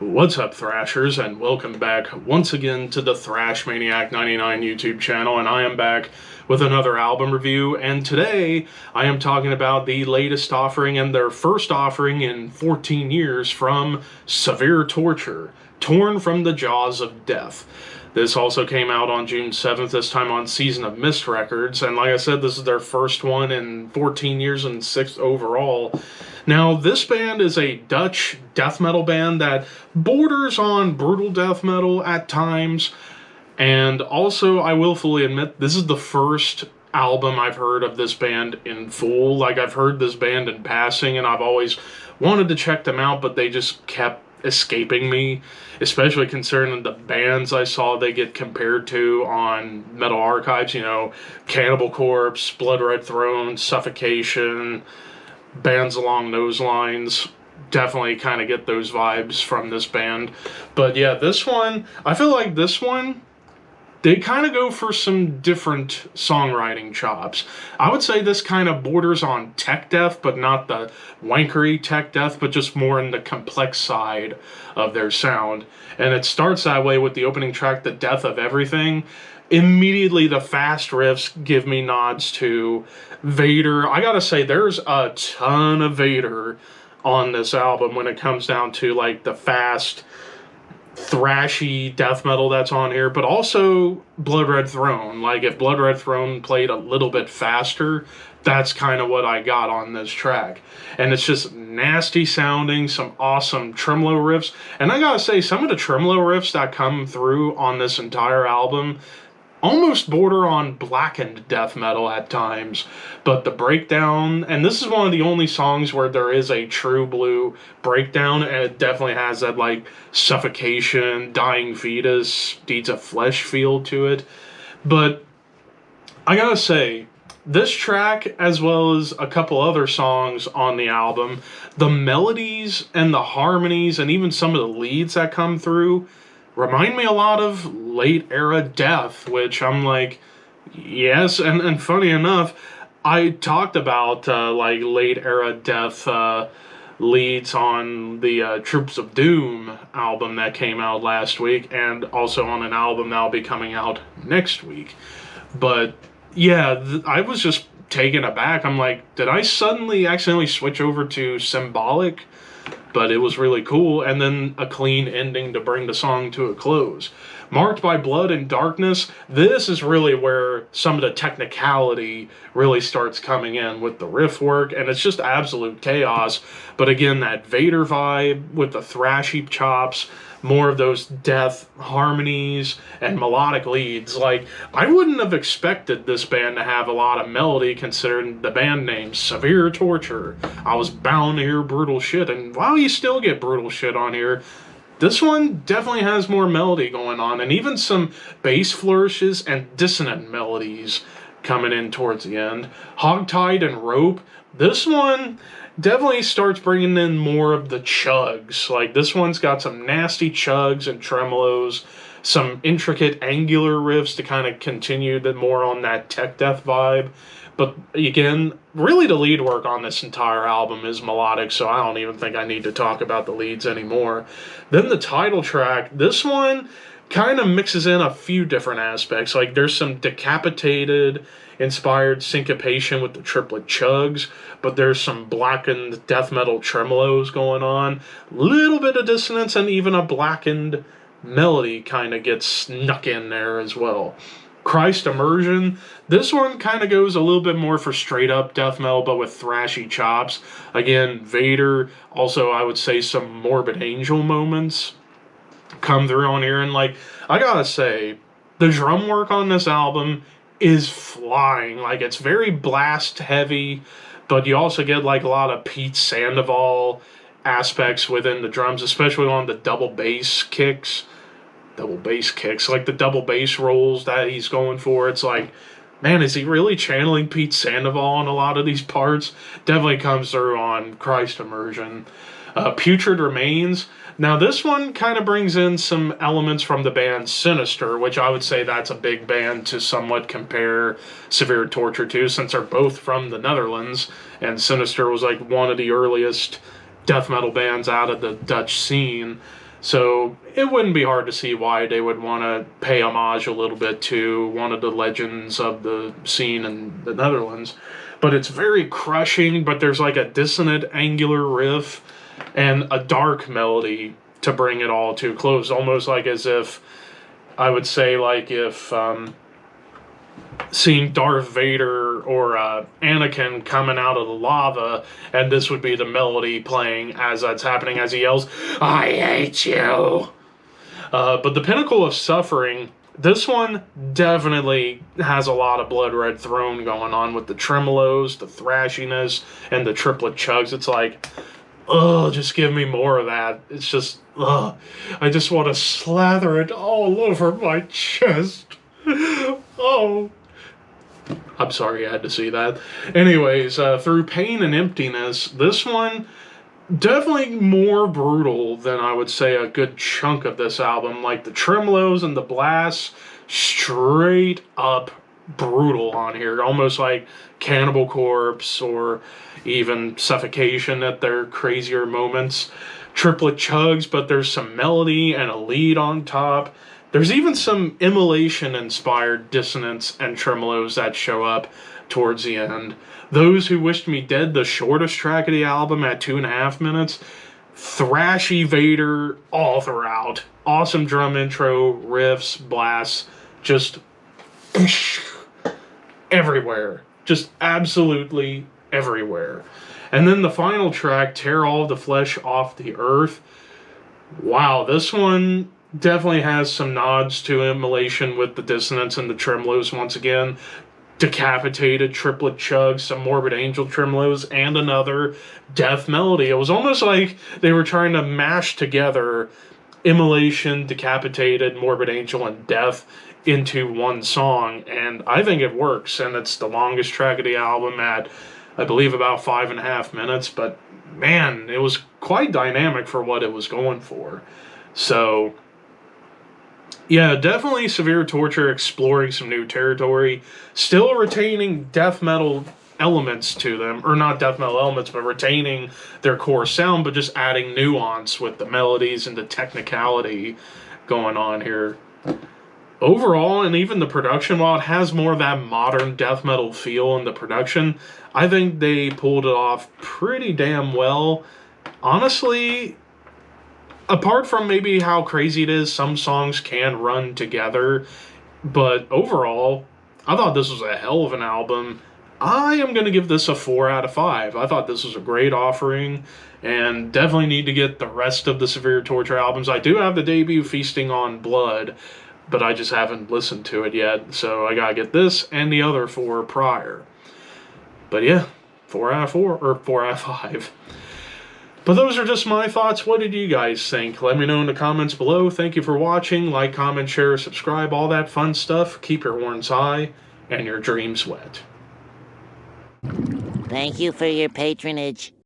What's up, Thrashers, and welcome back once again to the Thrash Maniac 99 YouTube channel, and I am back with another album review, and today I am talking about the latest offering and their first offering in 14 years from Severe Torture, Torn from the Jaws of Death. This also came out on June 7th, this time on Season of Mist Records, and like I said, this is their first one in 14 years and 6th overall. Now, this band is a Dutch death metal band that borders on brutal death metal at times, and also, I will fully admit, this is the first album I've heard of this band in full. Like, I've heard this band in passing, and I've always wanted to check them out, but they just kept escaping me, especially concerning the bands I saw they get compared to on Metal Archives, Cannibal Corpse, Blood Red Throne, Suffocation, bands along those lines. Definitely kind of get those vibes from this band. But yeah, this one, I feel like this one, they kind of go for some different songwriting chops. I would say this kind of borders on tech death, but not the wankery tech death, but just more in the complex side of their sound. And it starts that way with the opening track, The Death of Everything. Immediately, the fast riffs give me nods to Vader. I gotta say, there's a ton of Vader on this album when it comes down to, like, the fast, thrashy death metal that's on here, but also Blood Red Throne. Like, if Blood Red Throne played a little bit faster, that's kind of what I got on this track. And it's just nasty sounding, some awesome tremolo riffs. And I gotta say, some of the tremolo riffs that come through on this entire album almost border on blackened death metal at times, but the breakdown, and this is one of the only songs where there is a true blue breakdown, and it definitely has that, like, suffocation, dying fetus, deeds of flesh feel to it. But I gotta say, this track, as well as a couple other songs on the album, the melodies and the harmonies and even some of the leads that come through remind me a lot of late era death, which I'm like, yes. And funny enough, I talked about like late era death leads on the Troops of Doom album that came out last week, and also on an album that'll be coming out next week. But yeah, I was just taken aback. I'm like, did I suddenly accidentally switch over to Symbolic? But it was really cool, and then a clean ending to bring the song to a close. Marked by Blood and Darkness, this is really where some of the technicality really starts coming in with the riff work, and it's just absolute chaos. But again, that Vader vibe with the thrashy chops, more of those death harmonies and melodic leads. Like, I wouldn't have expected this band to have a lot of melody considering the band name, Severe Torture. I was bound to hear brutal shit, and while you still get brutal shit on here, this one definitely has more melody going on, and even some bass flourishes and dissonant melodies coming in towards the end. Hogtied and Rope, this one definitely starts bringing in more of the chugs. Like, this one's got some nasty chugs and tremolos, some intricate angular riffs to kind of continue more on that tech death vibe. But again, really the lead work on this entire album is melodic, so I don't even think I need to talk about the leads anymore. Then the title track, this one kind of mixes in a few different aspects. Like, there's some decapitated inspired syncopation with the triplet chugs, but there's some blackened death metal tremolos going on, little bit of dissonance, and even a blackened melody kind of gets snuck in there as well. Christ Immersion, this one kind of goes a little bit more for straight up death metal, but with thrashy chops. Again, Vader, also I would say some Morbid Angel moments come through on here, and like, I gotta say, the drum work on this album is flying. Like, it's very blast heavy, but you also get like a lot of Pete Sandoval aspects within the drums, especially on the double bass kicks, like the double bass rolls that he's going for. It's like, man, is he really channeling Pete Sandoval on a lot of these parts? Definitely comes through on Christ Immersion. Putrid Remains, now this one kind of brings in some elements from the band Sinister, which I would say that's a big band to somewhat compare Severe Torture to, since they're both from the Netherlands, and Sinister was like one of the earliest death metal bands out of the Dutch scene. So it wouldn't be hard to see why they would want to pay homage a little bit to one of the legends of the scene in the Netherlands. But it's very crushing, but there's like a dissonant, angular riff and a dark melody to bring it all to a close. Almost like as if, I would say, like if seeing Darth Vader or Anakin coming out of the lava, and this would be the melody playing as that's happening, as he yells, "I hate you." But the Pinnacle of Suffering, this one definitely has a lot of Blood Red Throne going on with the tremolos, the thrashiness, and the triplet chugs. It's like, oh, just give me more of that. It's just, ugh. I just want to slather it all over my chest. Oh. I'm sorry I had to see that. Anyways, Through Pain and Emptiness, this one definitely more brutal than I would say a good chunk of this album. Like the tremolos and the blasts, straight up brutal on here. Almost like Cannibal Corpse or even Suffocation at their crazier moments. Triplet chugs, but there's some melody and a lead on top. There's even some immolation-inspired dissonance and tremolos that show up towards the end. Those Who Wished Me Dead, the shortest track of the album at 2.5 minutes, thrashy Vader all throughout. Awesome drum intro, riffs, blasts, just everywhere. Just absolutely everywhere. And then the final track, Tear All the Flesh Off the Earth. Wow, this one definitely has some nods to immolation with the dissonance and the tremolos once again. Decapitated triplet chugs, some Morbid Angel tremolos, and another death melody. It was almost like they were trying to mash together immolation, decapitated, Morbid Angel, and death into one song, and I think it works. And it's the longest track of the album at, I believe, about 5.5 minutes, but man, it was quite dynamic for what it was going for. So yeah, definitely Severe Torture exploring some new territory, still retaining death metal elements to them, or not death metal elements, but retaining their core sound, but just adding nuance with the melodies and the technicality going on here. Overall, and even the production, while it has more of that modern death metal feel in the production, I think they pulled it off pretty damn well. Honestly, apart from maybe how crazy it is, some songs can run together, but overall, I thought this was a hell of an album. I am going to give this a 4 out of 5. I thought this was a great offering, and definitely need to get the rest of the Severe Torture albums. I do have the debut, Feasting on Blood, but I just haven't listened to it yet, so I gotta get this and the other 4 prior. But yeah, 4 out of 4, or 4 out of 5. But those are just my thoughts. What did you guys think? Let me know in the comments below. Thank you for watching. Like, comment, share, subscribe, all that fun stuff. Keep your horns high and your dreams wet. Thank you for your patronage.